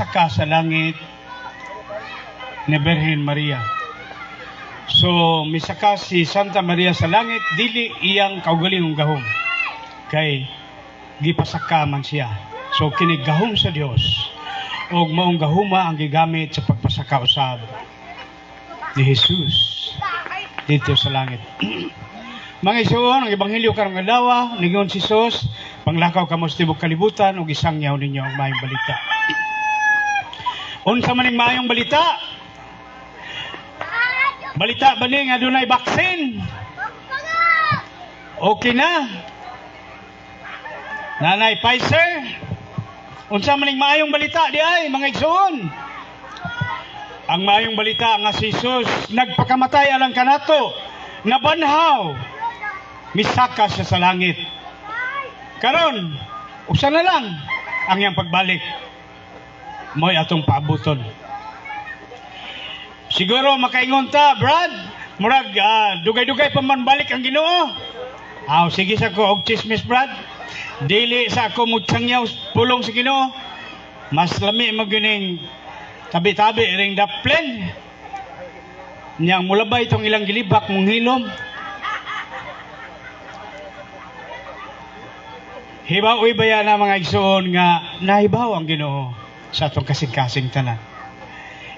gipasaka sa langit ni Birhen Maria. So misaka si Santa Maria sa langit, dili iyang kaugalingong gahom, kay gipasaka man siya. So kini gahom sa Dios, og maong gahuma ang gigamit sa pagpasaka usab ni Jesus dito sa langit. Mga isuon, ang ebanghelyo karong adlaw ningon si Jesus, panglakaw kamo sa tibuok kalibutan ug isangyaw ninyo ang maayong balita. Unsa man ning maayong balita? Balita ba ni nga dunay baksin? Okay na? Nanay Pfizer? Unsa man ning maayong balita di ay mga igsoon? Ang maayong balita nga si Jesus nagpakamatay alang kanato, nabanhaw, misaka siya sa langit. Karon, usa na lang ang iyang pagbalik. Mo'y atong paabuton. Siguro makaingon ta, Brad, murag dugay-dugay pa man balik ang Ginoo. Sige sa ko og chismis, Brad. Dili sa ako mutsangyaw pulong sa Ginoo. Mas lami magining tabi-tabi ring daplen. Niyang mulabay itong ilang gilibak mong hilom. Hibaw-uy baya na mga igsoon nga nahibaw ang Ginoo sa atong kasing-kasing tanan.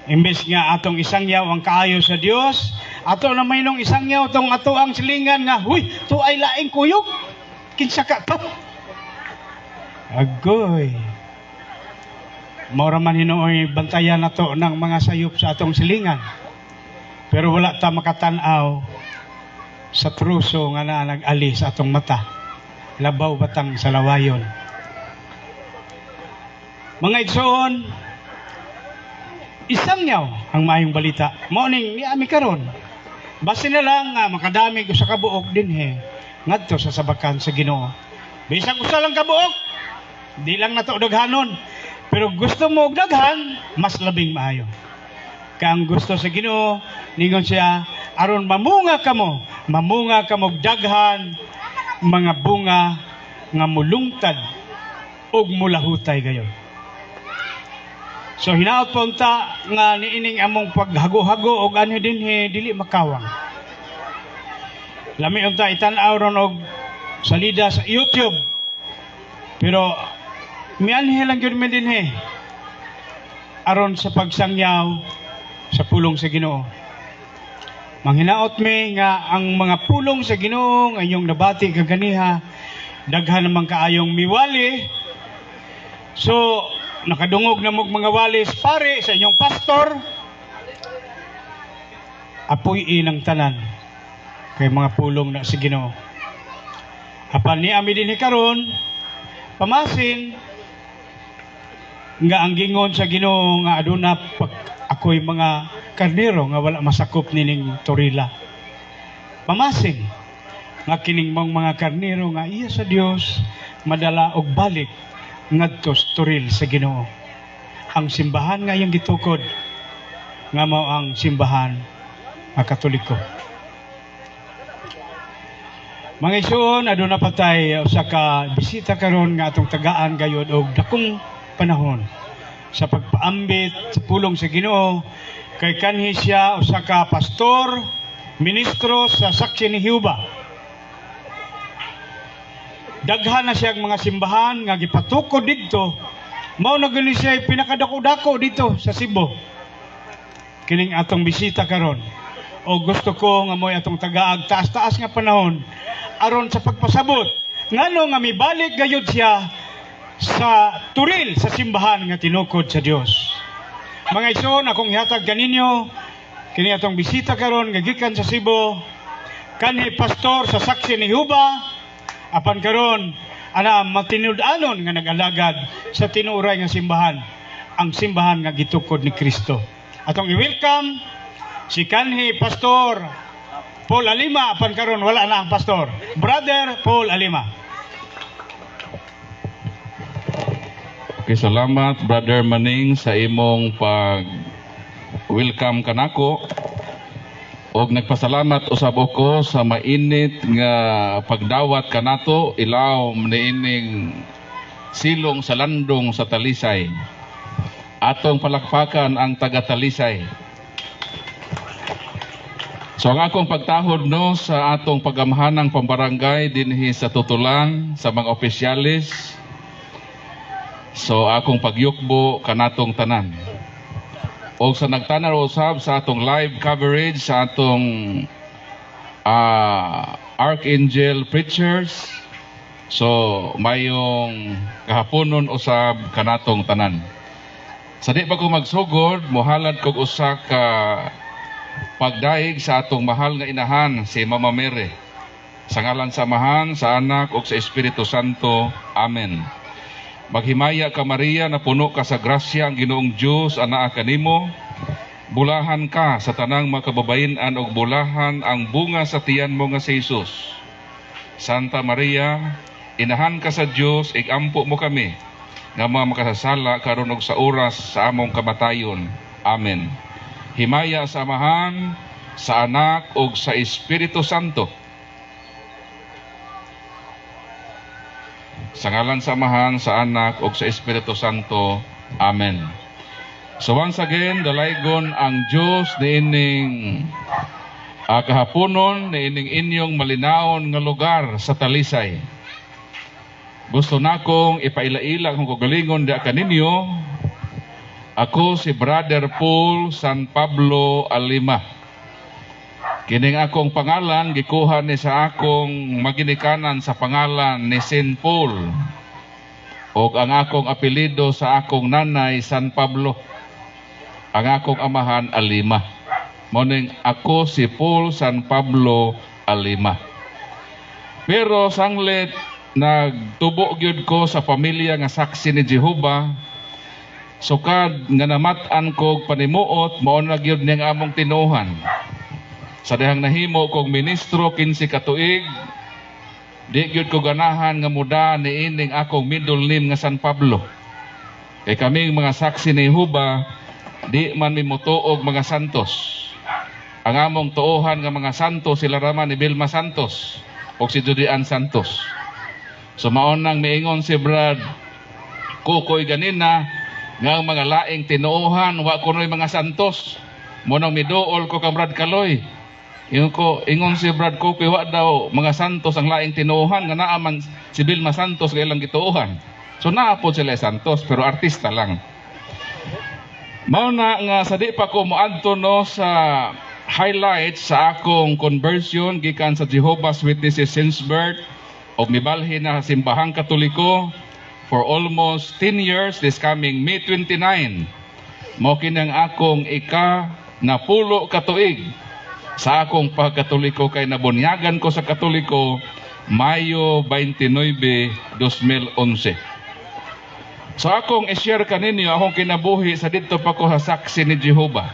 Imbes nga atong isangyaw ang kaayo sa Dios, ato na maynong isangyaw tong ato ang silingan nga, huy, to ay laing kuyog. Kinsa ka to? Agoy. Maura man hinuoy bantayan nato ng mga sayop sa atong silingan. Pero wala ta makatanaw sa truso nga na nag-ali sa atong mata. Labaw batang sa lawayon. Mga igsoon, isangyaw ang maayong balita. Morning, niami karon. Basta na lang makadami ko sa kabuok din ngadto sa sabakan sa Ginoo. Bisag usa lang kabuok, di lang nato daghanon. Pero gusto mo og daghan, mas labing maayo. Kang gusto sa Ginoo, ningon siya, aron mamunga kamo og daghan mga bunga nga mulungtad ug mulahutay gayon. So hinaot po unta nga niining among paghago-hago og anhi dinhi dili makawang. Lami unta itan-aw ron og salida sa YouTube. Pero mianhi lang gyud mi dinhi aron sa pagsangyaw sa pulong sa Ginoo. Manghinaot mi nga ang mga pulong sa Ginoo nga inyong nabati kaganiha daghan naman kaayong miwali. So nakadungog na mong mga walis pare sa inyong pastor, apuy ng tanan kay mga pulong na si Ginoo. Apan ni ami dinhi karon pamasin nga ang gingon sa Ginoo nga aduna ako'y mga karnero nga wala masakop nining turila. Pamasin nga kining mga karnero nga iya sa Dios madala og balik ngadto turil sa Ginoo. Ang simbahan nga iyang gitukod nga mao ang simbahan nga Katoliko. Mga igsoon, aduna patay usa ka bisita karon nga atong tagaan gayud og dakong panahon sa pagpaambit sa pulong sa Ginoo kay kanhi siya usa ka pastor, ministro sa Saksi ni Jehova. Daghan na siya mga simbahan nga gipatukod dito. Mao na gani siya pinakadako-dako dito sa Cebu. Kining atong bisita karon. O gusto ko nga mo'y atong tagaag taas-taas nga panahon aron sa pagpasabot ngano nga mibalik gayud siya sa turil sa simbahan nga tinukod sa Dios. Mga igsoon, akong ihatag kaninyo kini atong bisita karon nga gikan sa Cebu, kanhi pastor sa Saksi ni Jehova. Apan karon ana matinud-anon nga nag-alagad sa tinuray nga simbahan, ang simbahan nga gitukod ni Kristo. Atong i-welcome si kanhi Pastor Paul Alima. Apan karon wala na ang pastor, Brother Paul Alima. Okay, salamat Brother Maning sa imong pag-welcome kanako. Og nagpasalamat usab ko sa mainit nga pagdawat kanato ilaw niining silong sa landong sa Talisay. atong palakpakan ang taga-Talisay. So ang akong pagtahod no sa atong pagamhanang pambarangay dinhi sa Tutulang sa mga opisyalis. So akong pagyukbo kanatong tanan. O sa nagtanaw usab sa atong live coverage sa atong Archangel Preachers. So mayong kahaponon usab kanatong tanan. Sa di pa ko magsugod, mohalad kog usa ka pagdaig sa atong mahal nga inahan si Mama Mary. Sa ngalan sa Amahan, sa Anak ug sa Espiritu Santo. Amen. Maghimaya ka Maria na puno ka sa grasya ang Ginoong Dios anaa kanimo. Bulahan ka sa tanang mga kababayen-an ug bulahan ang bunga sa tiyan mo nga si Jesus. Santa Maria, inahan ka sa Dios, igampo mo kami nga mga makasasala karon og sa oras sa among kamatayon. Amen. Himaya sa Amahan, sa Anak ug sa Espiritu Santo. Sa ngalan sa Amahan, sa Anak ug sa Espiritu Santo. Amen. So once again, dalaygon ang Dios niining kahaponon niining inyong malinaon nga lugar sa Talisay. Gusto nakong ipaila-ila kung kagalingon di kaninyo. Ako si Brother Paul San Pablo Alima. Kining akong pangalan gikuha ni sa akong maginikanan sa pangalan ni Saint Paul. O ang akong apelyido sa akong nanay San Pablo. Ang akong amahan Alima. Moning ako si Paul San Pablo Alima. Pero sanglit nagtubo gyud ko sa pamilya nga saksi ni Jehova. Sukad nga namatan kog panimuot mao na gyud ning among tinuhan. Sa dihang nahimo kog ministro 15 ka tuig, di gyud ko ganahan nga muda niining akong middle name nga San Pablo. Kay kaming mga saksi ni Jehova, di man mi motuog mga santos. Ang among tuohan nga mga santos sila raman ni Vilma Santos o si Judian Santos. So maon nang miingon si Brad Kukoy ganina nga ang mga laing tinuohan wa kunoy mga santos. Mo nang miduol ko ka Brad Kaloy. Ingon si Brad Kukoy wa daw mga santos ang laing tinuohan nga naa man si Vilma Santos nga ilang gituohan. So naa po sila santos pero artista lang. Mao na nga sa di pa ko moadto no sa highlights sa akong conversion gikan sa Jehovah's Witnesses since birth og mibalhin na simbahang Katoliko for almost 10 years this coming May 29. Mao kinang akong ika-10 katuig sa akong pagkatoliko kay nabunyagan ko sa Katoliko Mayo 29, 2011. So akong i-share kaninyo akong kinabuhi sa dito pa ko sa saksi ni Jehova.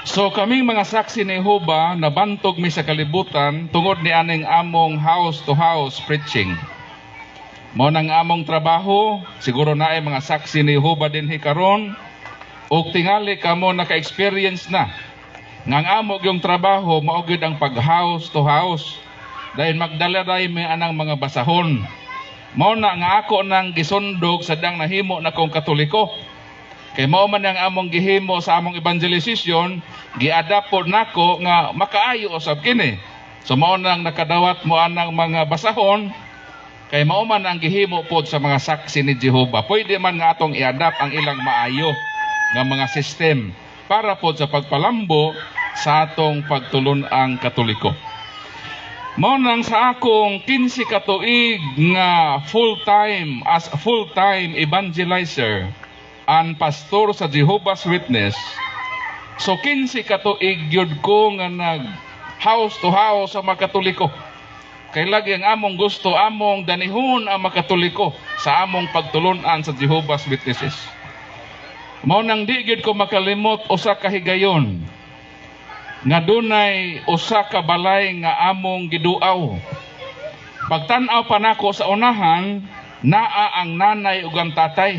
So kaming mga saksi ni Jehova nabantog mi sa kalibutan tungod ni aning among house to house preaching. Mao nang among trabaho, siguro na ay mga saksi ni Jehova dinhi karon ug tingali kamo naka-experience na. Ngang amo yung trabaho mao gyud ang pag house to house. Dahil magdala day may anang mga basahon. Mao na nga ako nang gisundog sa dang nahimo na kong Katoliko. Kay mao man ang among gihimo sa among evangelization, gi-adapt pod nako nga makaayo usab kini. So mao nang nakadawat mo anang mga basahon. Kay mao man ang gihimo pod sa mga saksi ni Jehova. Pwede man nga atong i-adapt ang ilang maayo nga mga system para pod sa pagpalambo sa atong pagtulon ang Katoliko. Mao nang sa akong 15 ka tuig nga full-time evangelizer and pastor sa Jehovah's Witness. So 15 ka tuig gyud ko nga nag house to house sa mga Katoliko. Kay lagi ang among gusto among danihon ang mga Katoliko sa among pagtulunan sa Jehovah's Witnesses. Mao nang di gyud ko makalimot usa ka higayon nga dunay usa ka balay nga among giduaw. Pagtan-aw pa nako sa unahan, naa ang nanay ug ang tatay.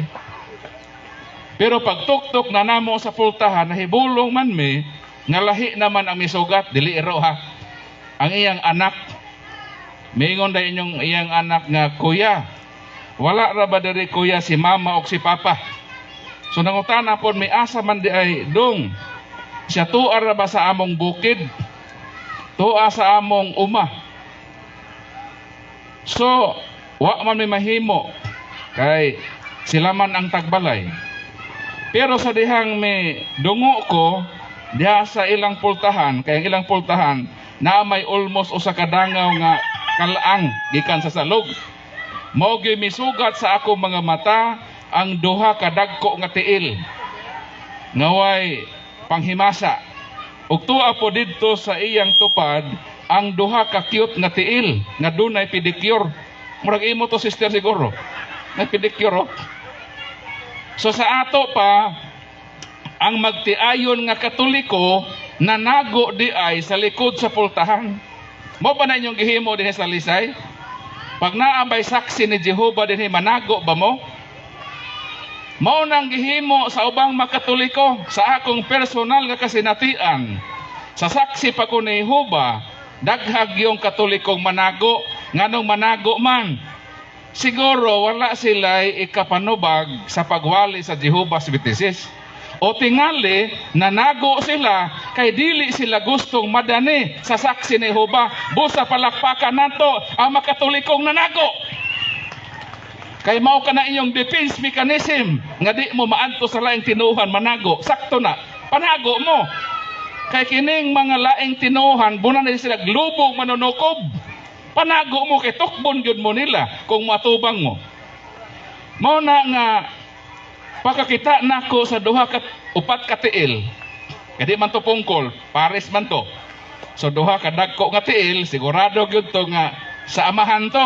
Pero pagtuktok na namo sa pultahan, nahibulong man mi nga lahi naman ang misugat, dili iro ha. Ang iyang anak, mingon da inyong iyang anak nga, kuya, wala ra ba diri kuya si mama o si papa? So nangutana po may asa man di ay dong. Siya tuwa ra ba sa among bukid? Tuwa sa among uma. So wa man may mahimo kay sila man ang tagbalay. Pero sa dihang may dungo ko diha sa ilang pultahan, kay ang ilang pultahan na may almost usa ka dangaw nga kalaang gikan sa salog. Mao gyud misugat sa ako mga mata ang duha ka dagko nga tiil. Ngaway panghimasa. Ug tuwa po didto sa iyang tupad ang duha ka cute nga tiil nga dunay pedicure. Murag imo to sister siguro. May pedicure. Oh. So sa ato pa ang magtiayon nga Katoliko nanago di ay sa likod sa pultahan. Mo pa na inyong gihimo dinhi sa Lisay? Pag naabay saksi ni Jehovah dinhi manago ba mo? Mao nang gihimo sa ubang makatoliko sa akong personal nga kasinatian. Sa saksi pa ko ni Jehovah, daghag yung katolikong manago, nganong manago man. Siguro wala sila ikapanubag sa pagwali sa Jehovah's Witnesses. O tingali, nanago sila kay dili sila gustong madani sa saksi ni Jehovah. Busa palakpakan nato ang makatolikong nanago. Kay mao ka na inyong defense mechanism nga di mo maadto sa laing tinuhan manago. Sakto na, panago mo. Kay kining mga laing tinuhan, bunan na sila glubog manunukob. Panago mo kay tukbon gyud mo nila kung matubang mo. Mao na nga pakakita nako sa duha ka upat ka tiil. Kay di man to pungkol, pares man to. So duha ka dagko nga tiil, sigurado gyud to nga sa amahan to.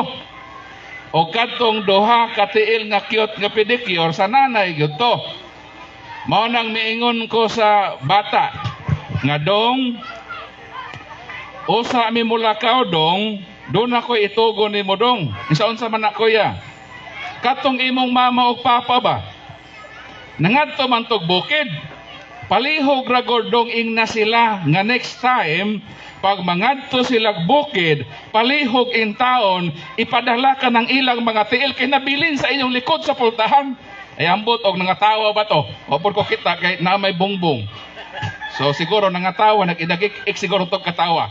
O kadtong duha ka tiil nga cute nga pedicure sa nanay gyud to. Mao nang miingon ko sa bata nga dong usa mi mulakaw dong, doon ako itugon nimo dong. Isaon sa man ako ya. Katong imong mama ug papa ba? Nangadto man tog bukid. Palihog ra gordong ing na sila nga next time pag mangadto sila bukid, palihog in taon, ipadala ka ng ilang mga tiil kay nabilin sa inyong likod sa pultahan. Ay ambot og nangatawa ba to? Opor ko kita kay na may bongbong. So siguro nangatawa, nag-idagik siguro to katawa.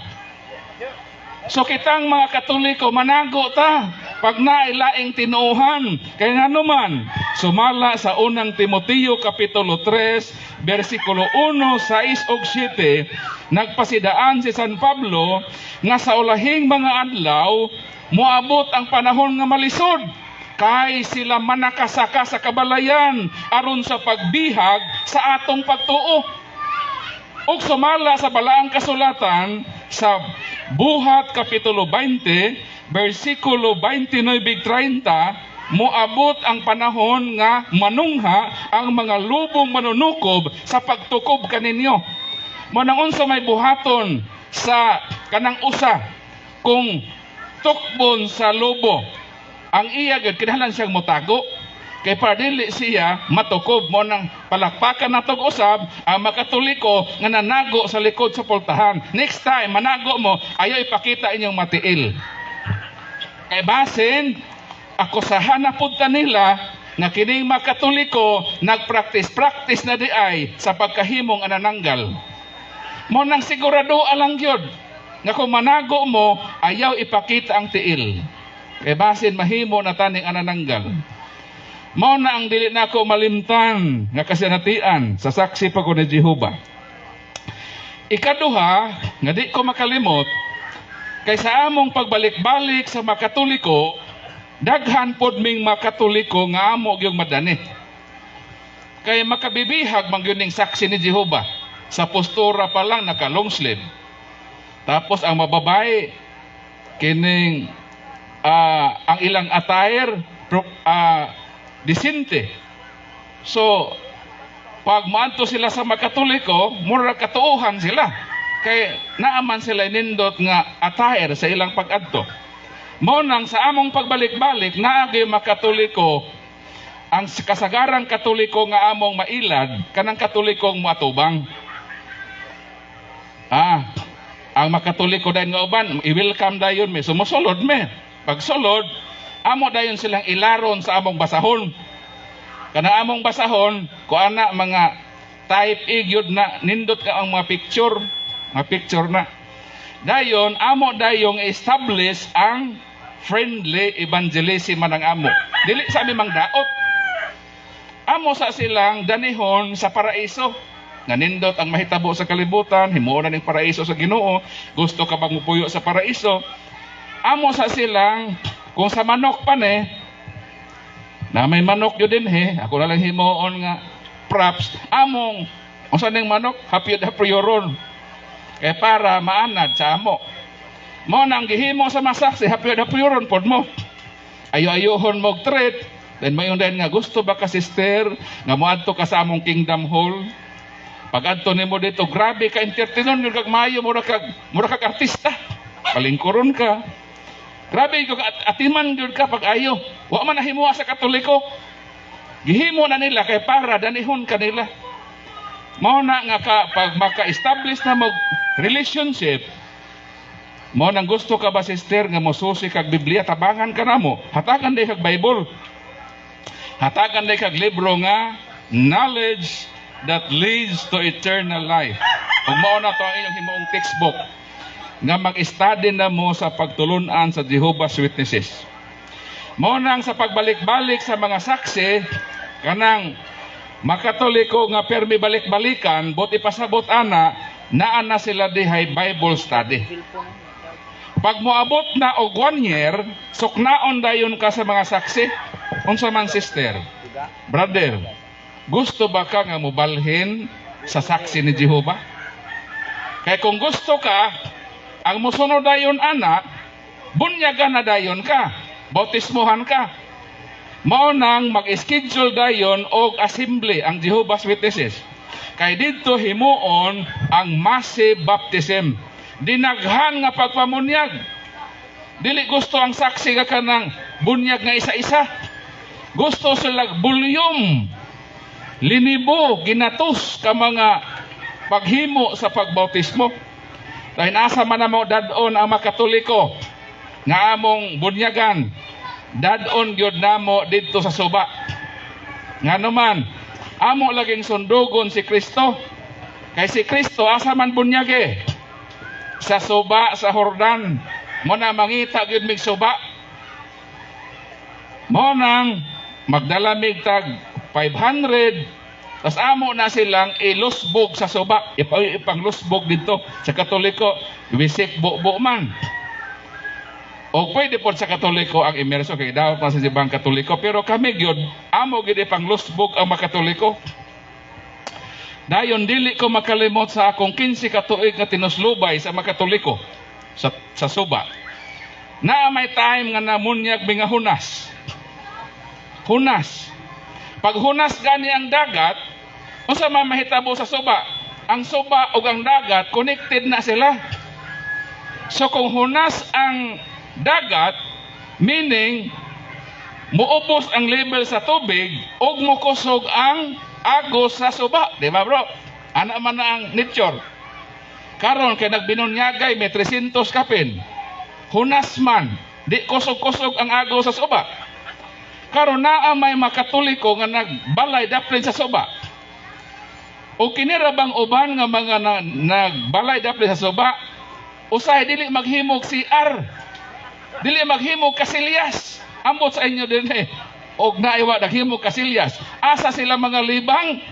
So kitang mga Katoliko manago ta pag nailaing tinuhan kay nganuman sumala sa unang Timoteo kapitulo 3 bersikulo 1, 6 ug 7 nagpasidaan si San Pablo nga sa ulahing mga adlaw moabot ang panahon nga malisod kay sila manakasaka sa kabalayan aron sa pagbihag sa atong pagtuo. Ug sumala sa balaang kasulatan sa Buhat kapitulo 20 bersikulo 29-30 moabot ang panahon nga manungha ang mga lubong manunukob sa pagtukob kaninyo. Manangon sa may buhaton sa kanang usa kung tukbon sa lobo ang iya gud kinahanglan siyang motago kay para dili siya matukob. Mo nang palakpakan natog usab ang makatoliko nga nanago sa likod sa pultahan. Next time manago mo, ayaw ipakita inyong matiil. Kay basin akusahan na pud nila nga kining makatoliko nagpractice na di ay sa pagkahimong anananggal. Mo nang sigurado alang gyud nga kung manago mo, ayaw ipakita ang tiil. Kay basin mahimo na taning anananggal. Mao na ang dili nako malimtan nga kasinatian sa saksi pa ko ni Jehovah. Ikaduha, nga di ko makalimot, kay sa among pagbalik-balik sa makatoliko, daghan pod ming makatoliko nga amo gyud madani. Kay makabibihag man gyud ning saksi ni Jehovah. Sa postura pa lang naka long sleeve. Tapos ang mababae kining ang ilang attire disinte. So, pag maadto sila sa makatoliko, mura katuuhan sila. Kay naaman sila nindot nga attire sa ilang pag-adto. Mao nang sa among pagbalik-balik, naagi makatoliko, ang kasagarang katoliko nga among mailad, kanang katolikong matubang. Ang makatoliko dayon nga uban, i-welcome dayon me, sumusulod me. Pag sulod, amo dayon silang ilaron sa among basahon. Kana among basahon, ko ana mga type A gyud na nindot ka ang mga picture na. Dayon amo dayong establish ang friendly evangelism man ang amo. Dili sa aming mangdaot. Amo sa silang danihon sa paraiso. Nga nindot ang mahitabo sa kalibutan, himuon na ning paraiso sa Ginoo. Gusto ka bang mupuyo sa paraiso? Amo sa silang kung sa manok pa na may manok yun din ako na lang himuon nga props among usa ning manok hapyod haprioron kay para maanad sa amo mo nang gihimo sa masaksi hapyod haprioron pod mo ayo-ayohon mo treat then mayon din nga gusto ba ka sister nga moadto ka sa among Kingdom Hall pag adto nimo dito grabe ka entertainon gyud kag maayo mura kag artista palingkuron ka. Grabe ko atiman gyud ka pag ayo. Wa man nahimuha sa Katoliko. Gihimo na nila kay para danihon kanila. Mao na nga pag maka-establish na mag relationship, mao nang gusto ka ba sister nga mosusi kag Biblia tabangan ka namo. Hatagan day kag Bible. Hatagan day kag libro nga knowledge that leads to eternal life. Ug mao na to ang inyong himuong textbook nga mag-study na mo sa pagtulunan sa Jehovah's Witnesses. Mo nang sa pagbalik-balik sa mga saksi, kanang makatoliko nga permi balik-balikan, bot ipasabot ana, naa na sila dihay Bible study. Pag moabot na og 1 year, suknaon dayon ka sa mga saksi. Unsa man sister, brother, gusto ba ka nga mobalhin sa saksi ni Jehovah? Kaya kung gusto ka, ang musunod dayon ana, bunyagan na dayon ka, bautismohan ka. Mao nang mag-schedule dayon og assembly ang Jehovah's Witnesses. Kay didto himuon ang massive baptism. Dinaghan nga pagpamunyag. Dili gusto ang saksi nga kanang bunyag nga isa-isa. Gusto sila volume. Linibo, ginatos ka mga paghimo sa pagbautismo. Dahil nasa man na mo dadon ang makatoliko nga among bunyagan, dadon gyud namo didto sa suba. Nga naman, amo laging sundugon si Kristo. Kay si Kristo asa man bunyage? Sa suba sa Jordan. Mo na mangita gyud mig suba. Mo nang magdalamig tag 500. Tas amo na silang ilusbog sa suba, ipanglusbog dito sa Katoliko, bisik buo man. O pwede po sa Katoliko ang imerso kay dapat pa sa ibang Katoliko, pero kami gyud amo gyud ipanglusbog ang mga Katoliko. Dayon dili ko makalimot sa akong 15 ka tuig nga tinuslubay sa mga Katoliko sa suba. Na may time nga namunyag mga hunas. Hunas. Pag hunas gani ang dagat, unsa man mahitabo sa suba? Ang suba ug ang dagat connected na sila. So kung hunas ang dagat, meaning muubos ang level sa tubig ug mokusog ang agos sa suba, di ba bro? Ana man na ang nature. Karon kay nagbinunyagay may 300 kapin. Hunas man, di kusog-kusog ang agos sa suba. Karon naa may makatoliko nga nagbalay daplin sa suba. O kinirabang uban nga mga nagbalay daplin sa suba, usay dili maghimog CR. Dili maghimog kasilyas. Ambot sa inyo din og naiwa naghimog kasilyas. Asa sila mga libang?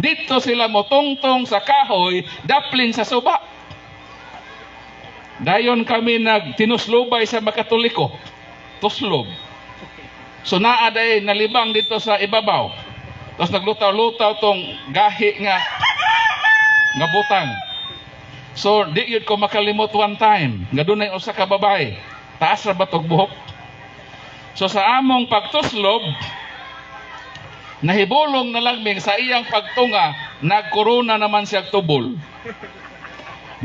Dito sila motungtong sa kahoy daplin sa suba. Dayon kami nagtinuslubay sa makatoliko. Tuslob. So naaday nalibang dito sa ibabaw. Tapos naglutaw-lutaw tong gahi nga butang. So di yun ko makalimot one time. Nga doon ay usa ka babae. Taas ra ba tog buhok? So sa among pagtuslob, nahibulong na lang sa iyang pagtunga, nagkorona naman siya tubol.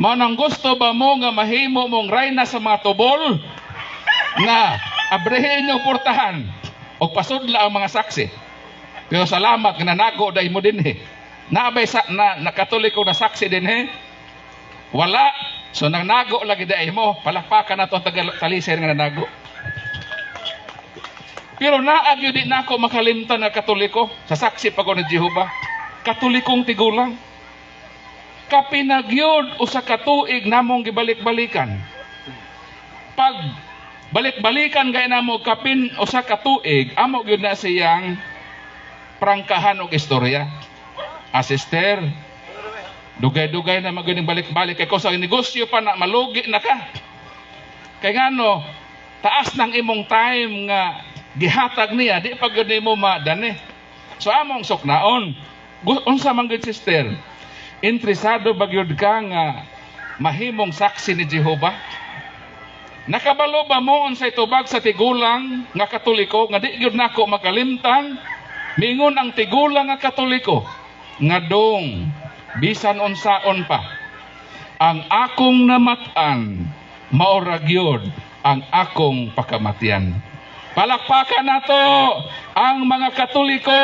Manang gusto ba mo nga mahimo mong rayna sa mga tubol? Na abrehin yung portahan o pasudla ang mga saksi. Pero salamat nga nanago day mo din Naabay nakatoliko na saksi din Wala. So nanago lagi day mo. Palakpakan na to ang talisay nga nanago. Pero naagyo di na ako makalimtan na Katoliko. Sa saksi pa ko ni Jehova. Katolikong tigulang. Kapinagyod o sa katuig namong gibalik-balikan. Pag balik-balikan gaya namo kapin o sa katuig, amo gyud na siyang prangkahan og istorya. Sister, dugay-dugay na magaling balik-balik kay ko sa negosyo pa na malugi na ka. Kay ngano, taas ng imong time nga gihatag niya, di pa gyud nimo madani. So among suknaon, unsa man gyud sister? Interesado ba gyud ka nga mahimong saksi ni Jehova? Nakabalo ba mo unsay tubag sa tigulang nga Katoliko nga di gyud nako makalimtan? Mingon ang tigulang nga Katoliko nga dong bisan unsaon pa ang akong namatan mao ra gyud ang akong pakamatyan. Palakpakan nato ang mga Katoliko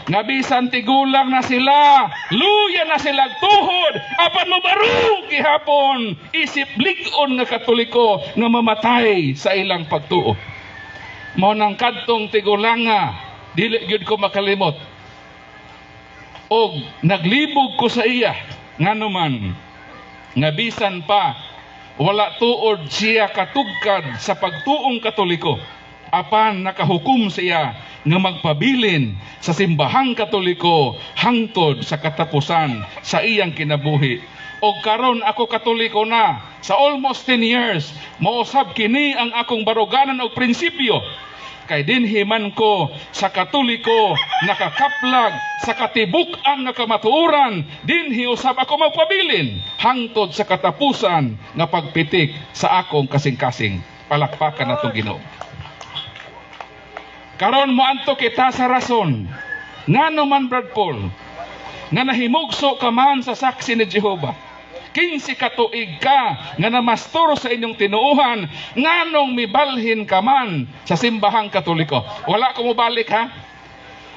nga bisan tigulang na sila, luya na sila tuhod, apan mabarug gihapon isip lig-on nga Katoliko nga mamatay sa ilang pagtuo. Mao nang kadtong tigulang nga dili gyud ko makalimot. Og naglibog ko sa iya nganuman nga bisan pa wala tuod siya katugkad sa pagtuong Katoliko, apan nakahukom siya nga magpabilin sa simbahang Katoliko hangtod sa katapusan sa iyang kinabuhi. O karon ako Katoliko na sa almost 10 years, mausab kini ang akong baruganan og prinsipyo. Kay dinhi man ko sa Katoliko nakakaplag sa katibuk-an nga kamatuoran, dinhi usab ako magpabilin hangtod sa katapusan nga pagpitik sa akong kasing-kasing. Palakpakan natong Ginoo. Karon moadto kita sa rason ngano man Brad Paul nga nahimugso ka man sa saksi ni Jehova. 15 katuig ka nga namasturo sa inyong tinuuhan, nganong mibalhin ka man sa simbahang Katoliko. Wala ko mobalik ha.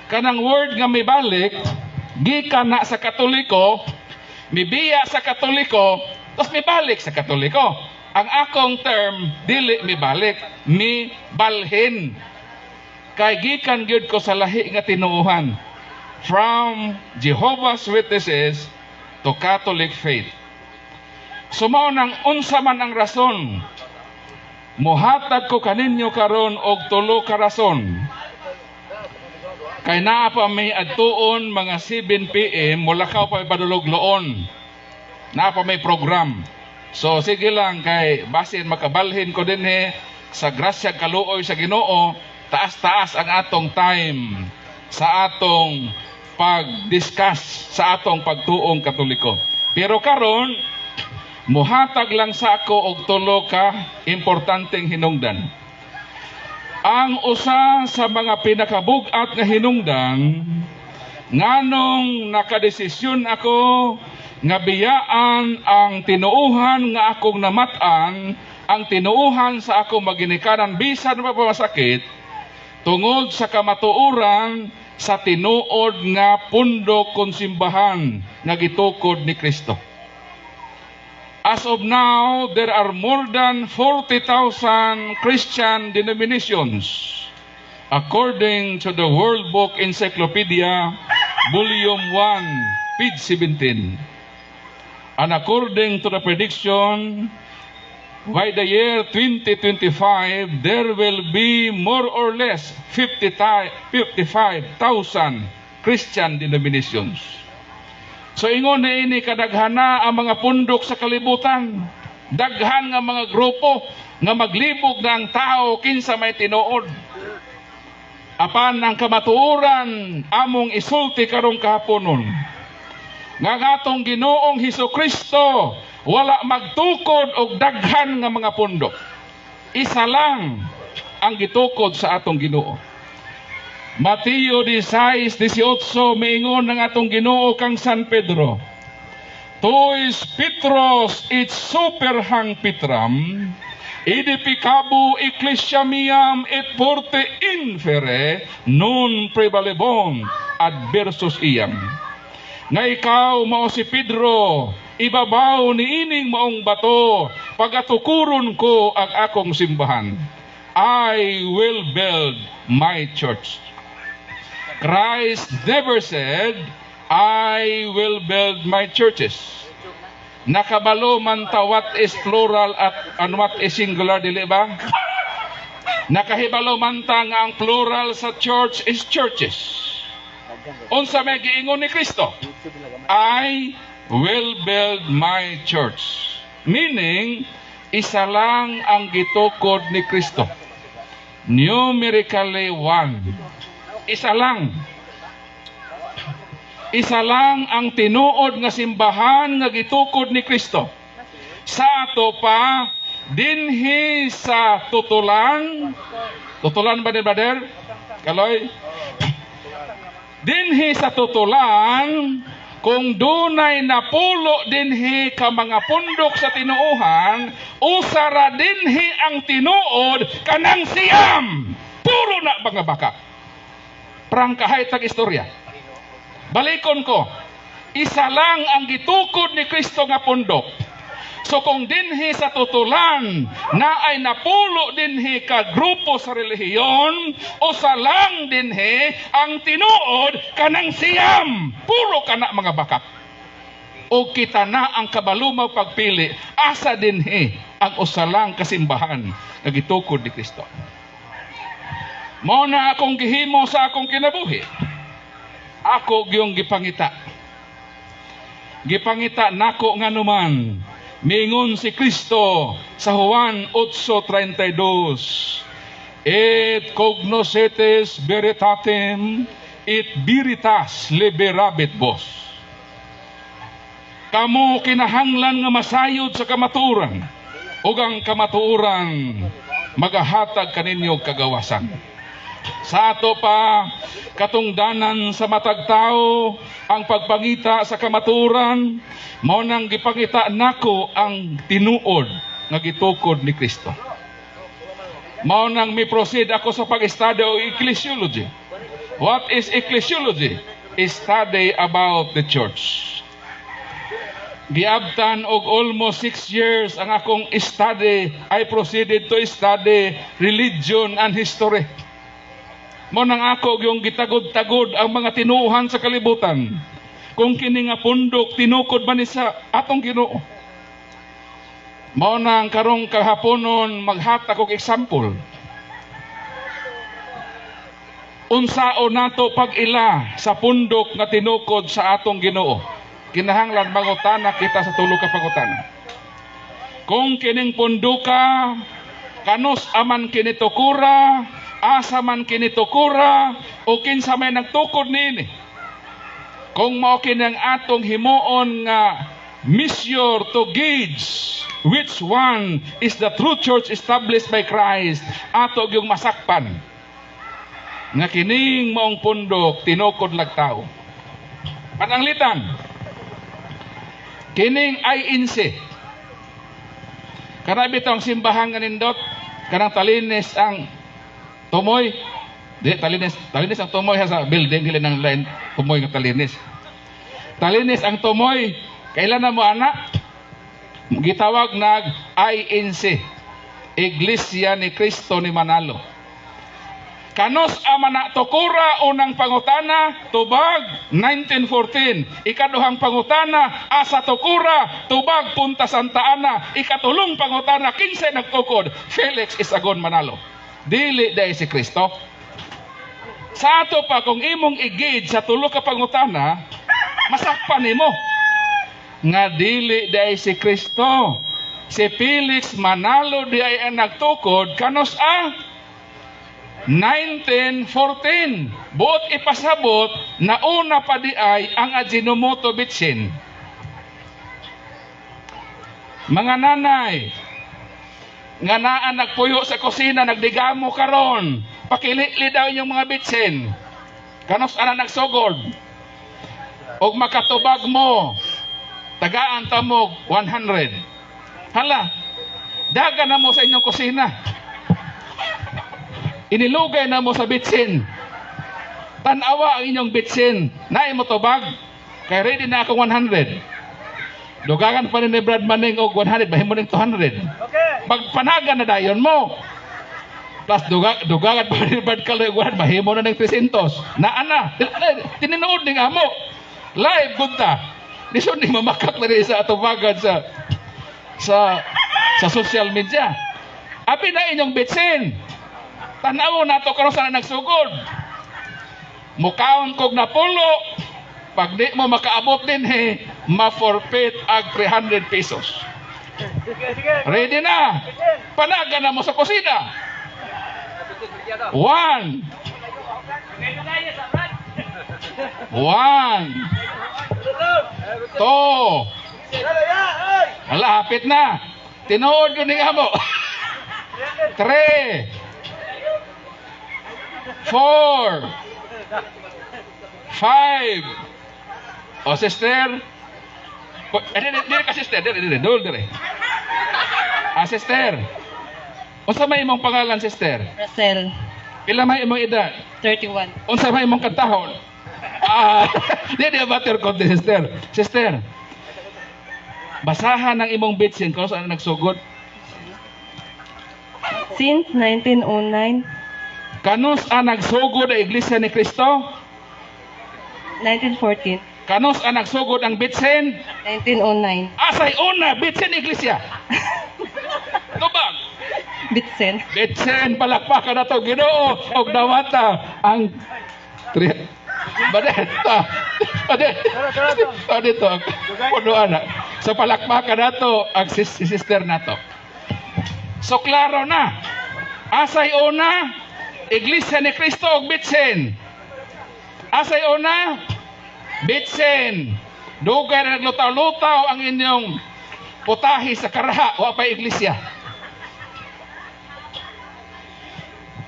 Kanang word nga mibalik, gikan na sa Katoliko, mibiya sa Katoliko, tapos mibalik sa Katoliko. Ang akong term, dili mibalik, mibalhin. Kay gikan gyud ko sa lahi nga tinuuhan. From Jehovah's Witnesses to Catholic faith. Sumao nang unsa man ang rason, muhatag ko kaninyo karon og tulo ka rason. Kay naa pa may adtuon mga 7 PM, mulakaw pa padulog-loon. Naa pa may program. So sige lang kay basin makabalhin ko dinhi sa grasya kaluoy sa Ginoo, taas-taas ang atong time sa atong pag-discuss sa atong pagtuong Katoliko. Pero karon muhatag lang sa ako og tulo ka importanteng hinungdan. Ang usa sa mga pinakabug-at nga hinungdan nganong nakadesisyon ako nga biyaan ang tinuuhan nga akong namatan, ang tinuuhan sa akong maginikanan bisan pa masakit tungod sa kamatuoran sa tinuod nga pundok kon simbahan nga gitukod ni Kristo. As of now, there are more than 40,000 Christian denominations, according to the World Book Encyclopedia, Volume 1, page 17. And according to the prediction, by the year 2025, there will be more or less 55,000 Christian denominations. So ingon na ini kadaghana ang mga pundok sa kalibutan. Daghan nga mga grupo nga maglibog na ang tao kinsa may tinuod. Apan ang kamatuoran among isulti karong kahaponon. Nga atong Ginoong Hesukristo wala magtukod og daghan nga mga pundok. Isa lang ang gitukod sa atong Ginoo. Mateo 16:18 miingon ng atong Ginoo kang San Pedro. Tois Petros et super hang Petram, edificabu ecclesiamiam et porte infere non prevalebon adversus iam. Nga ikaw mao si Pedro, ibabaw ni ining maong bato, pagatukuron ko ang akong simbahan. I will build my church. Christ never said, I will build my churches. Nakabalo man ta what is plural at what is singular, dili ba? Nakahibalo man ta nga ang plural sa church is churches. Unsa may giingon ni Kristo? I will build my church. Meaning, isa lang ang gitukod ni Kristo. Numerically one. Isa lang. Isa lang ang tinuod nga simbahan nga gitukod ni Kristo. Sa ato pa, dinhi sa tutulan. Tutulan ba ni brother? Kaloy? Dinhi sa tutulan, kung dunay napulo dinhi ka mga pundok sa tinuohan, usara dinhi ang tinuod kanang siyam. Puro na mga baka. Prangkahay tag istorya. Balikon ko, isa lang ang gitukod ni Kristo nga pundok. So kung dinhi sa tutulan na ay napulo dinhi ka grupo sa relihiyon, usa lang dinhi ang tinuod kanang siyam. Puro kana mga bakak. O kita na ang kabalumaw pagpili, asa dinhi ang usa lang kasimbahan nga gitukod ni Kristo. Mao na akong gihimo sa akong kinabuhi. Ako gyung gipangita. Gipangita nako nga numan. Mingon si Kristo sa Juan 8:32, Et cognoscetes veritatem, et veritas liberabit vos. Kamo kinahanglan nga masayod sa kamatuoran, ug ang kamatuoran magahatag kaninyo kagawasan. Sa ato pa, katungdanan sa matag tao, ang pagpangita sa kamaturan, mao nang gipangita nako ang tinuod nga gitukod ni Kristo. Mao nang mi-proceed ako sa pag-study o ecclesiology. What is ecclesiology? Study about the church. Giabtan og almost 6 years ang akong study. I proceeded to study religion and history. Mo nang ako yung gitagod-tagod ang mga tinuuhan sa kalibutan. Kung kini nga pundok tinukod ba ni sa atong Ginoo. Mo nang karong kahaponon maghatag og example. Unsao nato pag-ila sa pundok nga tinukod sa atong Ginoo. Kinahanglan mangutana kita sa tulo ka pangutana. Kung kining punduka kanos aman kini tukura, asa man kini tukura, o kinsa may nagtukod niini. Kung mao kini ang atong himuon nga mission to gauge which one is the true church established by Christ, ato yung masakpan nga kining maong pundok tinukod lag tao. Pananglitan, kining INC, kana bitong simbahan nga nindot, kanang talinis ang tumoy, di talinis ang tumoy sa building, dili nang line tumoy nga talinis. Talinis ang tumoy, kailan na mo anak? Gitawag nag INC, Iglesia ni Cristo ni Manalo. Kanos amana tukura unang pangutana tubag 1914, ikaduhang pangutana asa tukura tubag Punta Santa Ana, ikatulong pangutana kinsa nagtukod Felix Isagon Manalo. Dili day si Kristo. Sa ato pa kung imong i-gauge sa tulo ka pangutana, masakpan nimo nga dili day si Kristo. Si Felix Manalo di ay ang nagtukod kanos 1914. Buot ipasabot na una pa di ay ang Ajinomoto Bitsin. Mga nanay nga naan nagpuyo sa kusina, nagdigamo karon, pakilili daw inyong mga bitsin. Kanos ana nagsugod. Og makatubag mo, tagaan ta mo 100. Hala, daga na mo sa inyong kusina. Inilugay na mo sa bitsin. Tanawa ang inyong bitsin. Naay mo tubag. Kaya ready na akong 100. Dugangan pa rin ni Brad Manning og 100. Bahim mo ng 200. Okay. Pagpanagan na dayon mo. Plus dugangan pa rin bad kaliguan, mahimo na ng 300. Naana, tininood ni nga mo. Live gunta. Niso ni mamakak na rin sa atubagan sa social media. Abi na inyong bitsin. Tanaw na to karon sa nagsugod. Mukaon kog na pulo. Pag di mo makaabot din ma-forfeit ag 300 pesos. Ready na. Panaga na mo sa kusina. 1 1 2 Ala, hapit na. Tinuod ko ni nga mo. 3 4 5 O, sister. Dili ka, sister. Dili. Sister. Unsa may imong pangalan, sister? Rosel, Pila may imong edad? 31. Unsa may imong katahon? Di matter ko, sister. Sister, basahan ng imong bitsin kung saan nagsugod. Since 1909, Kanus ang nagsugod ang Iglesia ni Cristo? 1914, Kanus ang nagsugod ang bitsin? 1909, Asay una, bitsin Iglesia. Tubag. Bitsen, Bitsin, palakpakan na to, Ginoo, og dawata ang dito, punuan na. So palakpakan na to, ang sister na to. So klaro na, asay una, Iglesia ni Cristo og bitsin. Asay una, bitsin. Dugay na naglutaw-lutaw ang inyong putahi sa karaha, wa pa iglesia.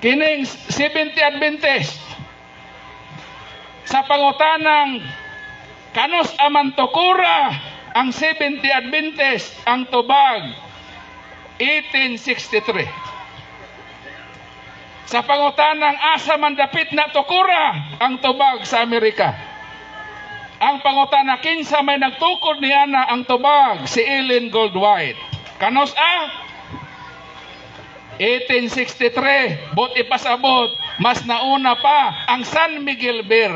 Kining 70 Adventist sa pangutanang kanus aman tukura ang 70 Adventist ang tubag 1863. Sa pangutanang asa man dapit na tukura ang tubag sa Amerika. Ang pangutana kinsa may nagtukod niya na ang tubag si Ellen Goldwhite. Kanus 1863, bot ipasabot, mas nauna pa ang San Miguel Beer.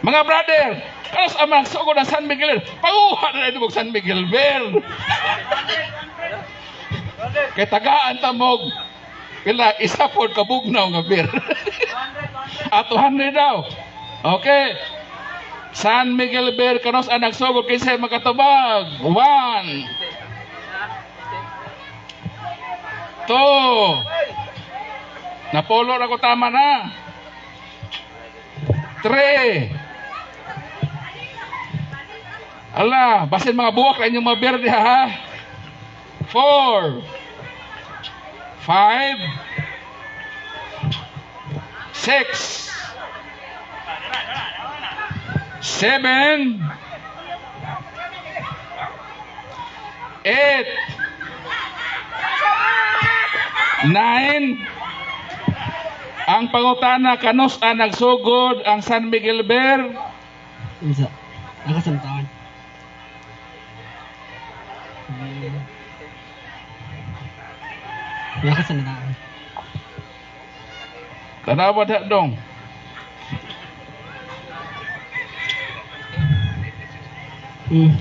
Mga brother, kanos ang magsugod ng San Miguel Beer? Panguha na ito San Miguel Beer. Kay tagaan tamog, pila isa po kabugnaw nga beer. At 200 daw. Okay. San Miguel Beer, kanos ang nagsugod kinsay makatubag? 1 2 Napolo na ko tama na. 3 Ala, basin mga buwak na inyong mga beer diha ha. 4 5 6 7 8 9 Ang pangutana kanus ang nagsugod ang San Miguel Beer? Isa. Nakasamtaan. Nakasamtaan. Tanawa da dong. Mm.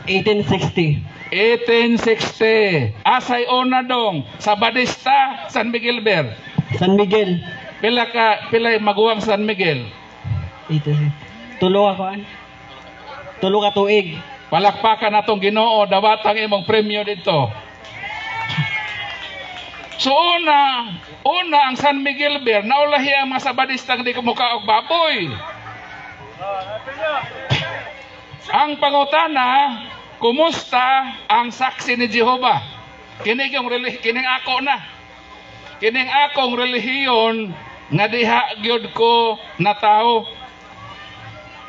1860. 1860. Asay una dong sa Badista, San Miguel Beer. San Miguel. Pila maguwang San Miguel. 1860. Tulo ako an. Tulo ka tuig. Palakpakan natong Ginoo, dawatang imong premyo dito. So una ang San Miguel Beer, naulahi ang mga Sabadistang di kumukha og baboy. Ang pangutana, kumusta ang saksi ni Jehova? Kining ako na. Kining akong relihiyon nga diha gyud ko na tao.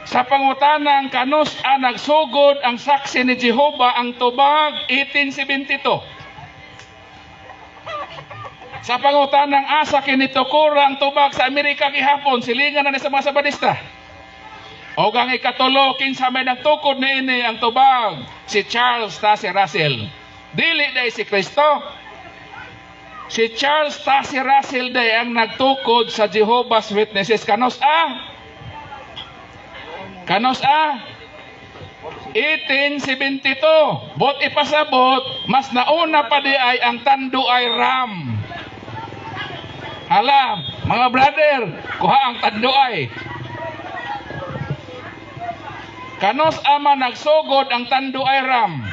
Sa pangutanang kanus nagsugod ang saksi ni Jehova ang tubag 1872. Sa pangutanang asa kinitukura ang tubag sa Amerika gihapon silingan na ni sa mga Sabadista. O ang ikatulo, kinsa may nagtukod niini ang tubag, si Charles ta si Russell. Dili day si Kristo. Si Charles Taze Russell Day ang nagtukod sa Jehovah's Witnesses. Kanos a? 1872. Bot ipasabot, mas nauna pa di ay ang Tanduay Ram. Hala, mga brother, kuha ang Tanduay. Kanos ama nagsugod ang Tanduay Ram.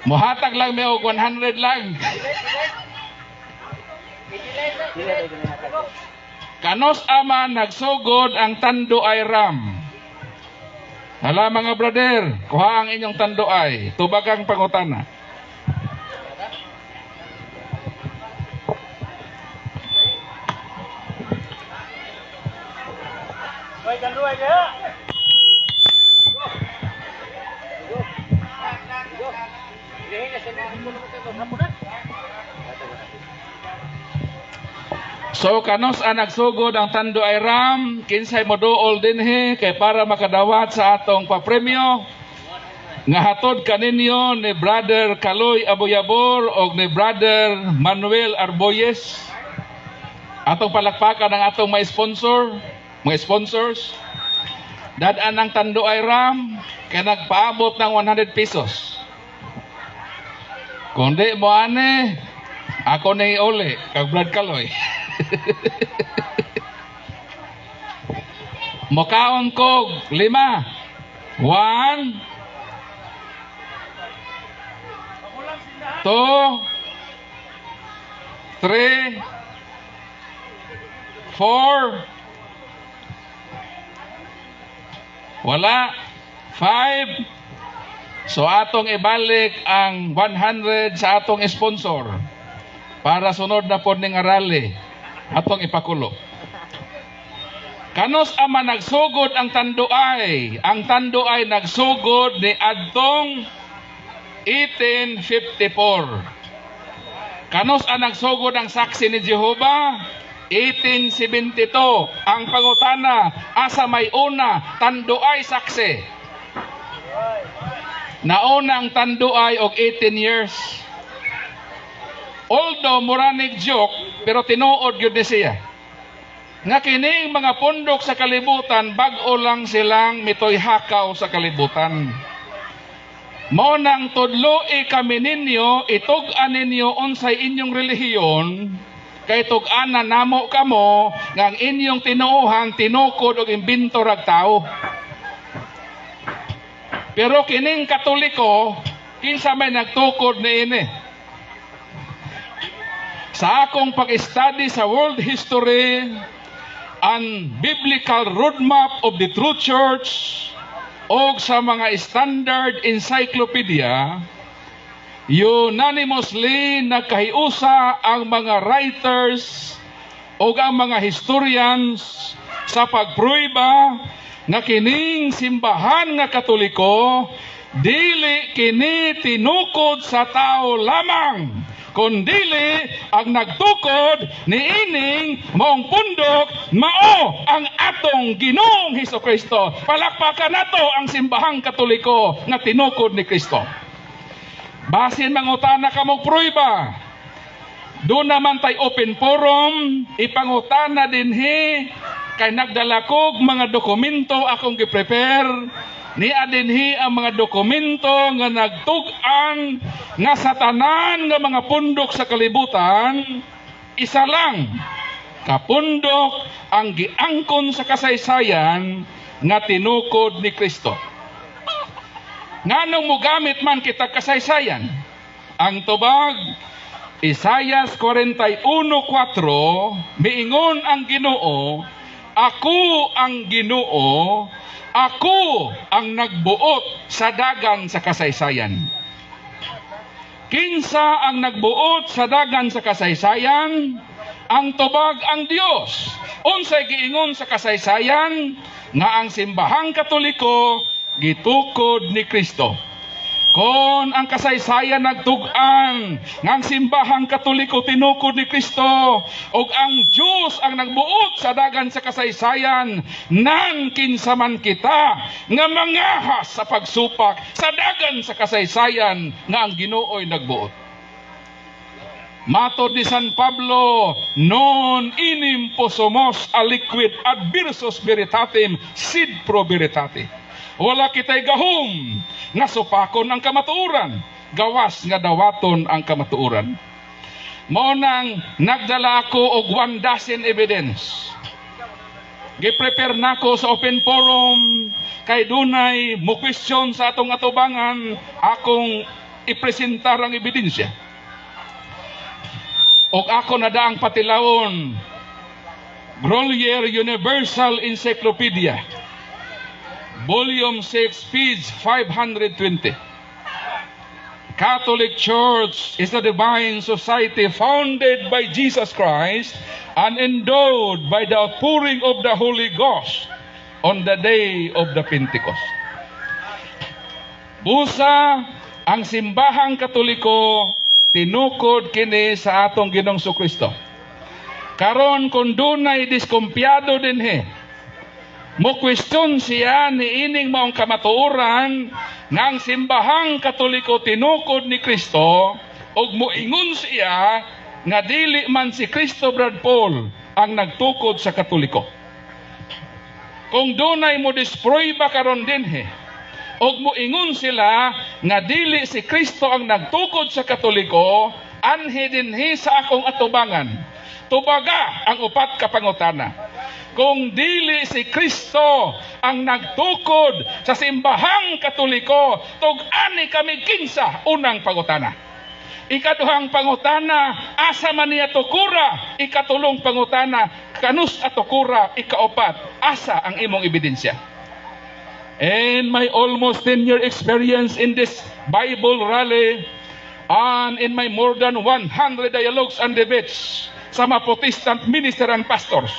Muhatag lang may og 100 lang. Kanos ama nagsugod ang Tanduay Ram. Hala mga brother, kuha ang inyong Tanduay. Tubagang pangutana. So kanos ang nagsugod ang Tanduay Ram, kinsay moduol dinhi kay para makadawat sa atong papremyo nga hatod kaninyo ni Brother Kaloy Aboyabor o ni Brother Manuel Arboyes. Atong palakpakan ang atong mga sponsors. Dadaan ng Tanduay Ram kay nagpaabot ng 100 pesos. Kundi mo ane, ako na iuli, kag Brad Kaloy. Mokaon ko 5. 1 2 3 4 wala 5. So atong ibalik ang 100 sa atong sponsor para sunod na pod ning arali atong ipakulo. Kanos ama nagsugod ang Tanduay? Ang Tanduay nagsugod ni adtong 1854. Kanos ang nagsugod ang saksi ni Jehovah? 1872. Ang pangutana, asa may una, Tanduay saksi. Nauna ang Tanduay og 18 years. Although muranig joke, pero tinuod yun ni siya. Nga kining mga pundok sa kalibutan, bag-o lang silang mitoy hakaw sa kalibutan. Mo nang tudloi kami ninyo, itug-an ninyo unsay inyong relihiyon, kay tug-anan namo kamo, nga ang inyong tinuuhan, tinukod og imbento rag tao. Pero kining Katoliko, kinsa may nagtukod niini. Sa akong pag-study sa world history and biblical roadmap of the true church o sa mga standard encyclopedia, unanimously nagkahiusa ang mga writers o ang mga historians sa pagpruiba nga kining simbahan nga Katoliko dili kini tinukod sa tao lamang, kundili ang nagtukod ni ining maong pundok mao ang atong Ginoong Hesukristo. Palakpakan nato ang simbahang Katoliko nga tinukod ni Kristo. Basin mangutana ka mong pruiba. Doon naman tay open forum, ipangutana dinhi kay nagdala kog mga dokumento akong gi-prepare. Ni adinhi ang mga dokumento nga nagtug-an nga sa tanan nga mga pundok sa kalibutan, isa lang kapundok ang giangkon sa kasaysayan nga tinukod ni Kristo. Nganong mogamit man kita kasaysayan? Ang tubag Isaias 41:4, miingon ang Ginoo, ako ang Ginoo, ako ang nagbuot sa dagan sa kasaysayan. Kinsa ang nagbuot sa dagan sa kasaysayan? Ang tubag ang Dios. Unsay giingon sa kasaysayan nga ang simbahang Katoliko gitukod ni Kristo. Kon ang kasaysayan nagtug-an ngang simbahang Katoliko tinukod ni Kristo ug ang Dios ang nagbuot sa dagan sa kasaysayan, nan kinsaman kita nga mangahas sa pagsupak sa dagan sa kasaysayan nga ang Ginoo'y nagbuot. Matod ni San Pablo, non inim posomos aliquid adversus veritatem sid pro veritate. Wala kita'y gahom nga supakon ang kamatuoran, gawas nga dawaton ang kamatuoran. Mao nang nagdala ako og 1 dozen evidence. Gi-prepare nako sa open forum kay dunay mo question sa atong atubangan, akong ipresentar ang ebidensya. Og ako na daang patilawon, Grolier Universal Encyclopedia, Volume 6, page 520. Catholic Church is a divine society founded by Jesus Christ and endowed by the outpouring of the Holy Ghost on the day of the Pentecost. Busa, ang simbahang Katoliko tinukod kini sa atong Ginoong Kristo. Karon kung dunay diskumpiyado dinhi, mo question siya ni ining maong kamatuoran ngang simbahang Katoliko tinukod ni Kristo ug moingon siya nga dili man si Kristo Brad Paul ang nagtukod sa Katoliko. Kung dunay mo destroy ba karon dinhi ug moingon sila nga dili si Kristo ang nagtukod sa Katoliko, anhi dinhi sa akong atubangan, tubaga ang upat ka pangutana. Kung dili si Kristo ang nagtukod sa simbahang Katoliko, tug-ani kami kinsa unang pangutana. Ikaduhang pangutana, asa man niya tukura? Ikatulong pangutana, kanus at tukura? Ikaapat, asa ang imong ebidensya? In my almost 10-year experience in this Bible rally and in my more than 100 dialogues and debates sa mga Protestant minister and pastors,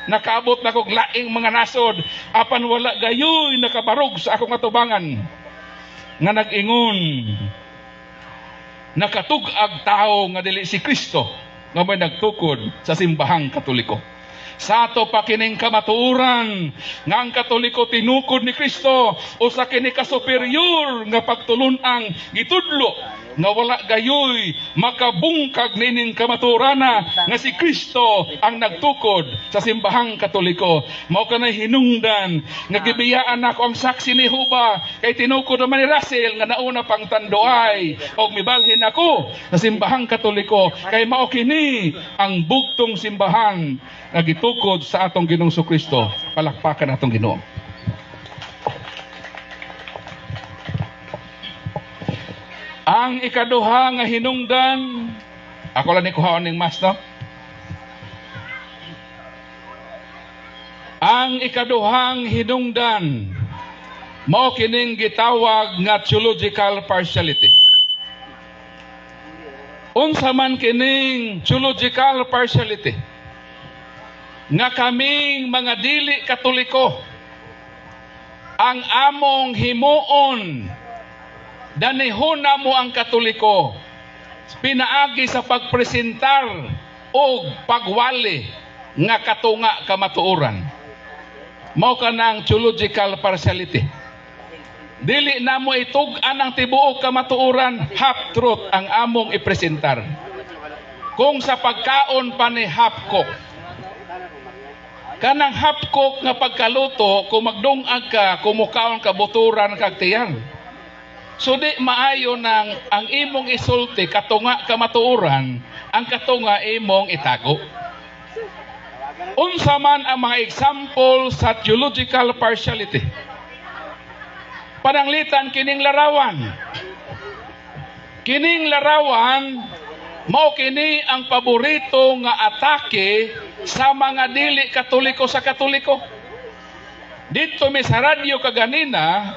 nakaabot na kog laing mga nasod apan wala gayoy nakabarog sa akong atubangan nga nag-ingon nakatug-ag tao nga dili si Kristo nga may nagtukod sa simbahang Katoliko. Sa ato pa kining kamatuoran nga ang Katoliko tinukod ni Kristo o sa kini ka superior nga pagtulun-ang gitudlo nga wala gayoy makabungkag nining kamaturana nga si Kristo ang nagtukod sa simbahang Katoliko. Mao kanay hinungdan nga gibiyaan nako ang saksi ni Jehova kay tinukod naman ni Russell nga nauna pang tanduay og mibalhin ako sa simbahang Katoliko kay mao kini ang bugtong simbahan nga gitukod sa atong Ginoong Kristo. Palakpakan atong Ginoo. Ang ikaduha nga hinungdan, ako lang ni kuhaon ning mas, no? Ang ikaduhang hinungdan, mao kining gitawag nga theological partiality. Unsa man kining theological partiality? Nga kaming mga dili Katoliko, ang among himuon danihuna mo ang Katoliko pinaagi sa pagpresentar o pagwali nga katunga kamatuoran. Mao kanang theological partiality. Dili na mo itug-an ang tibuok kamatuoran, half truth ang among ipresentar. Kung sa pagkaon pa ni half cook, kanang half cook nga pagkaluto, kung magdungag ka, kumukaon ka buturan kag tiyang. So di maayo nang ang imong isulti katunga kamatuoran, ang katunga imong itago. Unsa man ang mga example sa theological partiality? Pananglitan kining larawan. Kining larawan mao kini ang paborito nga atake sa mga dili Katoliko sa Katoliko. Dito mi sa radyo kaganina,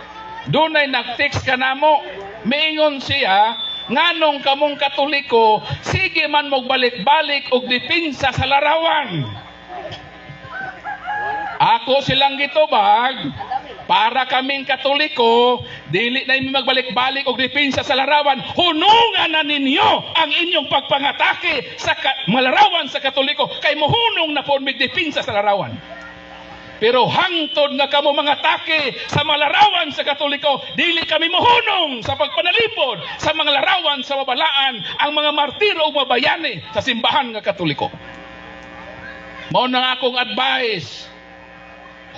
dunay nag-text kanamo, miingon siya, nganong kamong Katoliko, sige man magbalik-balik og dipinsa sa larawan. Ako silang gitubag, para kaming Katoliko, dili na imi magbalik-balik og depensa sa larawan. Hunungan na ninyo ang inyong pagpangatake sa malarawan sa Katoliko, kay mohunong na po mig depensa sa larawan. Pero hangtod nga kamo mga take sa malarawan sa Katoliko, dili kami mohunong sa pagpanalipod sa mga larawan sa mabalaan ang mga martiro o mabayani sa simbahan nga Katoliko. Mao na akong advice,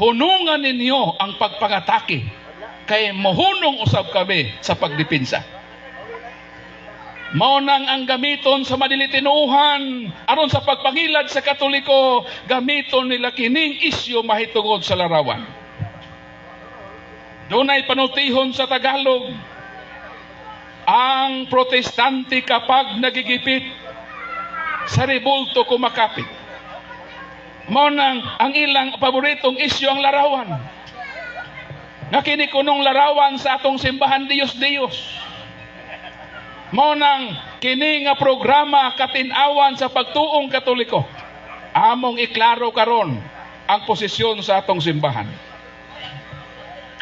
hunungan ninyo ang pagpangatake, kay mohunong usab kami sa pagdepensa. Mao nang ang gamiton sa madilitinuhan aron sa pagpangilad sa Katoliko, gamiton nila kining isyu mahitungod sa larawan. Dunay panultihon sa Tagalog, ang protestante kapag nagigipit sa rebulto kumakapit. Mao nang ang ilang paboritong isyu ang larawan. Nga kini kunong larawan sa atong simbahan Dios. Mao nang kini nga programa katin-awan sa pagtuong Katoliko. Among iklaro karon ang posisyon sa atong simbahan.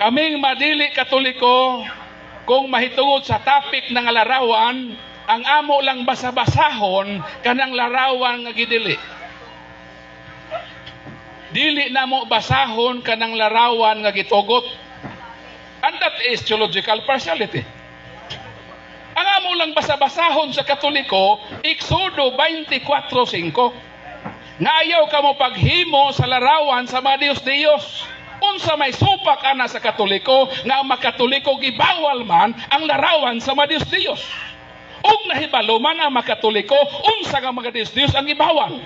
Kaming madili Katoliko, kung mahitungod sa topic ng larawan, ang amo lang basa-basahon kanang larawan nga gidili. Dili na mo basahon kanang larawan nga gitugot. And that is theological partiality. Ang amo lang basa-basahon sa Katoliko, Exodo 24:5. Nga ayaw ka mo paghimo sa larawan sa mga Diyos. Unsa may supak ana sa Katoliko, nga ang makatoliko gibawal man ang larawan sa mga Diyos. Ug nahibalo man ang makatoliko, unsa nga mga Diyos ang gibawal.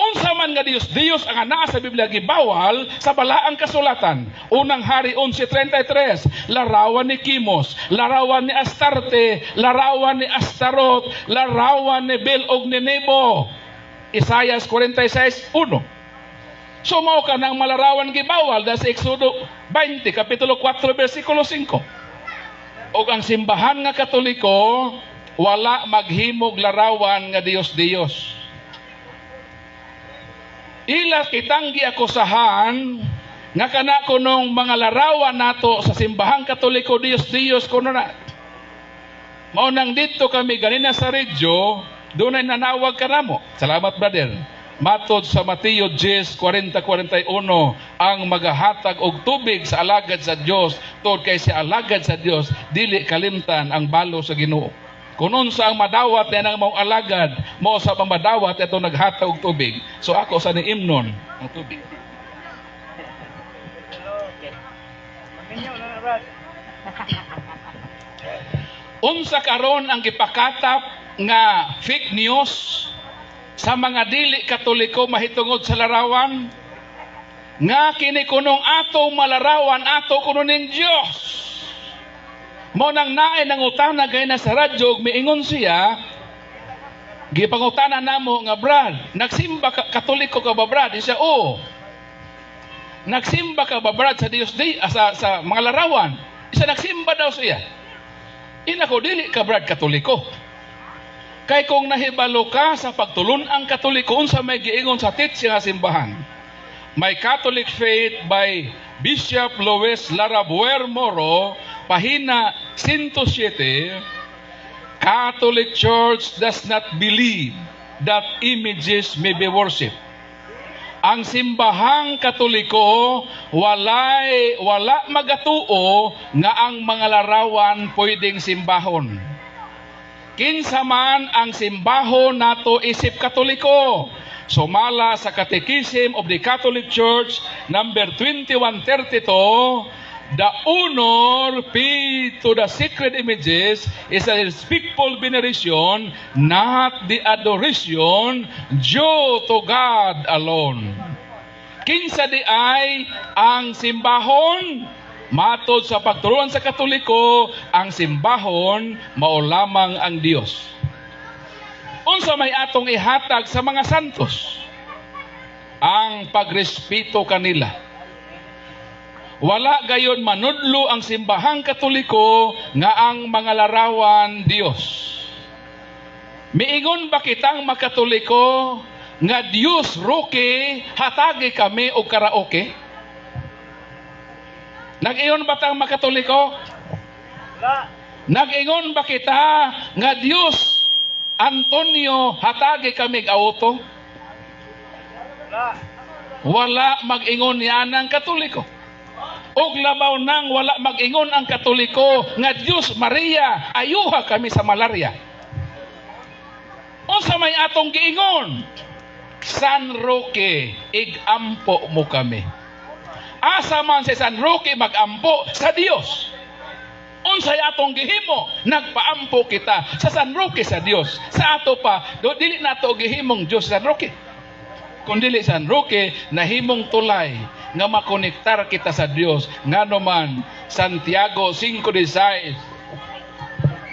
Unsa man nga Diyos ang anaa sa Biblia gibawal sa balaang kasulatan. Unang Hari 11:33, larawan ni Kimos, larawan ni Astarte, larawan ni Astarot, larawan ni Bel og ni Nebo. Isaias 46:1. So mao ka nang malarawan gibawal dahil sa Exodo 20, kapitulo 4, versikulo 5. Og ang simbahan nga Katoliko, wala maghimog larawan nga Diyos. Ila kitang giakusahan nga kana kunong mga larawan nato sa simbahang Katoliko Diyos kuno na. Mao nang dito kami ganina sa radyo, dunay nanawag kanamo. Salamat brother. Matod sa Mateo 10:40-41, ang magahatag og tubig sa alagad sa Dios, tod kay si alagad sa Dios dili kalimtan ang balo sa Ginoo. Kunon sa ang madawat na ang mong alagad, mo sa pamadawat ito naghatag og tubig. So ako sa niimnon ang tubig. Unsa karon ang gipakatap nga fake news sa mga dili Katoliko mahitungod sa larawan? Nga kini kunong atong malarawan ato kuno ning Dios. Mo nang naay nangutana gay na sa radyo, miingon siya, gipangutana namo nga Brad, nagsimba ka Katoliko ka ba Brad? Siya, oo. Nagsimba ka ba Brad sa Dios sa mga larawan? Isa nagsimba daw siya. Inako dili ka Brad Katoliko. Kay kung nahibalo ka sa pagtulon ang Katoliko, unsa may giingon sa teaching nga simbahan. My Catholic Faith by Bishop Luis Larabuer Moro, pahina 107, Catholic Church does not believe that images may be worshipped. Ang simbahang Katoliko wala magatuo nga ang mga larawan pwedeng simbahon. Kinsa man ang simbahon nato isip Katoliko. Sumala sa Catechism of the Catholic Church number 2132, the honor paid to the sacred images is a respectful veneration, not the adoration due to God alone. Kinsa di ay ang simbahon? Matod sa pagturuan sa Katoliko, ang simbahon mao lamang ang Dios. Unsa may atong ihatag sa mga santos? Ang pagrespeto kanila. Wala gayon manudlo ang simbahang Katoliko nga ang mga larawan Dios. Miingon ba kitang makatoliko nga Dios roke hatagi kami og karaoke? Nag-ingon ba tang makatoliko? Nag-ingon ba kita nga Dios Antonio hatagi kami auto? Wala mag-ingon yan ang katoliko. Og labaw nang wala mag-ingon ang katoliko nga Dios Maria ayuha kami sa malaria. Unsa may atong giingon? San Roque igampo mo kami. Asa man si San Roque magampo sa Dios. Unsay atong gihimo? Nagpaampo kita sa San Roque sa Dios. Sa ato pa, dili nato gihimong Dios sa San Roque. Kundili San Roque nahimong tulay nga makonektar kita sa Dios. Ngano man Santiago 5:16,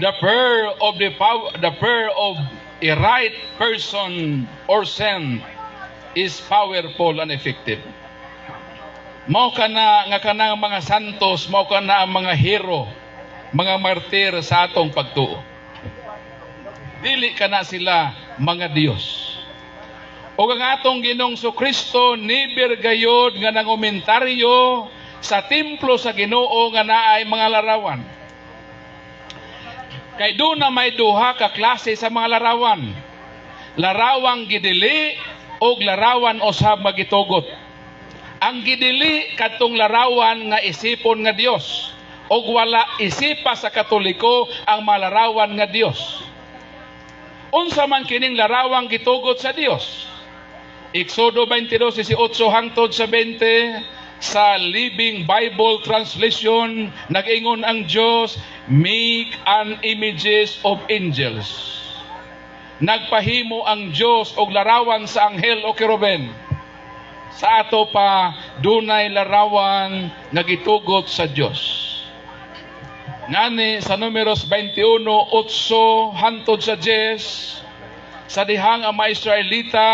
the prayer of a right person or saint is powerful and effective. Mao kana nga kanang mga santos, mao kana ang mga hero, mga martir sa atong pagtuo. Dili kana sila mga Dios. O ang atong Ginoong Kristo niber gayod nga nangomentaryo sa templo sa Ginoo nga naay mga larawan. Kay doon na may duha ka klase sa mga larawan. Larawang gidili o larawan usab magitugot. Ang gidili kadtong larawan nga isipon nga Dios. O wala isipa sa Katoliko ang malarawan nga Dios. Unsa man kining larawang gitugot sa Dios? Exodo 22:18 hangtod sa 20 sa Living Bible Translation nag-ingon ang Dios, make an images of angels. Nagpahimo ang Dios og larawan sa anghel o keruben. Sa ato pa dunay larawan nga gitugot sa Dios. Ngani sa Números 21:8 hangtod sa 10 sa dihang ang mga Israelita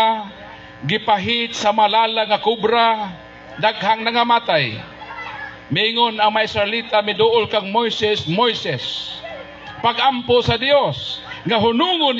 gipahit sa malala nga kubra, daghang nangamatay. Mingon ang mga Israelita miduol kang Moises, Moises, pagampo sa Dios nga hunungon